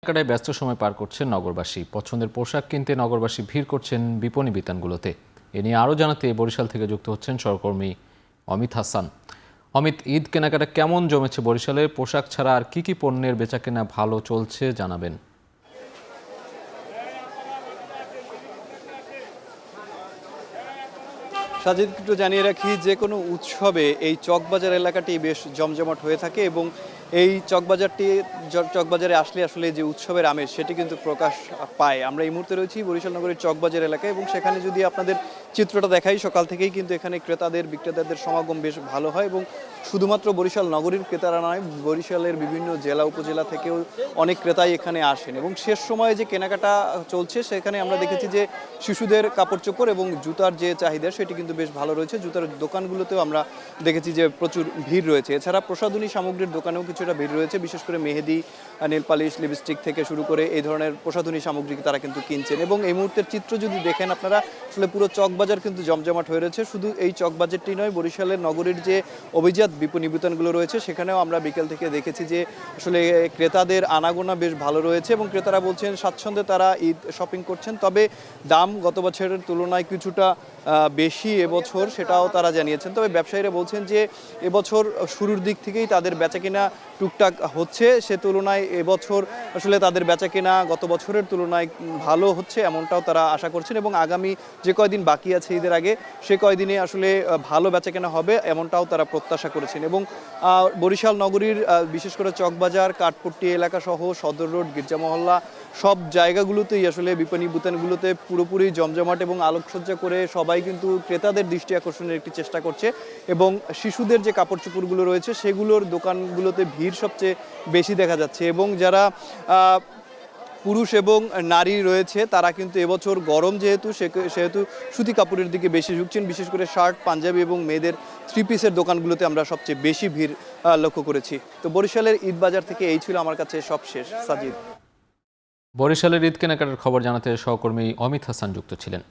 কেনাকাটায় ব্যস্ত সময় পার করছেন নগরবাসী। পছন্দের পোশাক কিনতে নগরবাসী ভিড় করছেন বিপণী বিতানগুলোতে। এ নিয়ে আরও জানাতে বরিশাল থেকে যুক্ত হচ্ছেন সহকর্মী অমিত হাসান। অমিত, ঈদ কেনাকাটা কেমন জমেছে বরিশালে? পোশাক ছাড়া আর কি পণ্যের বেচাকেনা ভালো চলছে জানাবেন। সাজিদ, একটু জানিয়ে রাখি, যে কোনো উৎসবে এই চকবাজার এলাকাটি বেশ জমজমাট হয়ে থাকে এবং এই চকবাজারে আসলে যে উৎসবের আমেজ সেটি কিন্তু প্রকাশ পায়। আমরা এই মুহূর্তে রয়েছি বরিশাল নগরের চকবাজার এলাকায় এবং সেখানে যদি আপনাদের চিত্রটা দেখাই, সকাল থেকেই কিন্তু এখানে বিক্রেতাদের সমাগম বেশ ভালো হয় এবং শুধুমাত্র বরিশাল নগরীর ক্রেতারা নয়, বরিশালের বিভিন্ন জেলা উপজেলা থেকেও অনেক ক্রেতাই এখানে আসেন এবং শেষ সময়ে যে কেনাকাটা চলছে সেখানে আমরা দেখেছি যে শিশুদের কাপড় চোপড় এবং জুতার যে চাহিদা সেটি কিন্তু বেশ ভালো রয়েছে। জুতার দোকানগুলোতেও আমরা দেখেছি যে প্রচুর ভিড় রয়েছে। এছাড়া প্রসাধনী সামগ্রীর দোকানেও কিছুটা ভিড় রয়েছে, বিশেষ করে মেহেদি, নেল পালিশ, লিপস্টিক থেকে শুরু করে এই ধরনের প্রসাধনী সামগ্রী তারা কিন্তু কিনছেন। এবং এই মুহূর্তের চিত্র যদি দেখেন আপনারা, আসলে পুরো চকবাজার কিন্তু জমজমাট হয়ে রয়েছে। শুধু এই চকবাজারটি নয়, বরিশালের নগরীর যে অভিজাত বিপণী বিতানগুলো রয়েছে সেখানেও আমরা বিকেল থেকে দেখেছি যে আসলে ক্রেতাদের আনাগোনা বেশ ভালো রয়েছে এবং ক্রেতারা বলছেন স্বাচ্ছন্দ্যে তারা ঈদ শপিং করছেন। তবে দাম গত বছরের তুলনায় কিছুটা বেশি এবছর, সেটাও তারা জানিয়েছেন। তবে ব্যবসায়ীরা বলছেন যে এবছর শুরুর দিক থেকেই তাদের বেচাকেনা টুকটাক হচ্ছে, সে তুলনায় এবছর আসলে তাদের বেচাকেনা গত বছরের তুলনায় ভালো হচ্ছে, এমনটাও তারা আশা করছেন এবং আগামী যে কয়দিন বাকি আছে ঈদের আগে সে কয়দিনে আসলে ভালো বেচাকেনা হবে এমনটাও তারা প্রত্যাশা করেছেন। এবং বরিশাল নগরীর বিশেষ করে চকবাজার, কাঠপট্টি এলাকা সহ সদর রোড, গির্জা মহল্লা সব জায়গাগুলোতেই আসলে বিপণী বিতানগুলোতে পুরোপুরি জমজমাট এবং আলোকসজ্জা করে সবাই কিন্তু ক্রেতাদের দৃষ্টি আকর্ষণের একটি চেষ্টা করছে এবং শিশুদের যে কাপড় চোপড়গুলো রয়েছে সেগুলোর দোকানগুলোতে ভিড় সবচেয়ে বেশি দেখা যাচ্ছে। এবং যারা পুরুষ এবং নারী রয়েছে তারা কিন্তু এবছর গরম সেহেতু সুতি কাপড়ের দিকে বেশি ঝুঁকছেন। বিশেষ করে শার্ট, পাঞ্জাবি এবং মেয়েদের থ্রি পিসের দোকানগুলোতে আমরা সবচেয়ে বেশি ভিড় লক্ষ্য করেছি। তো বরিশালের ঈদ বাজার থেকে এই ছিল আমার কাছে সব শেষ। সাজিদ। বরিশালের ঈদ কেনাকাটার খবর জানাতে সহকর্মী অমিত হাসান যুক্ত ছিলেন।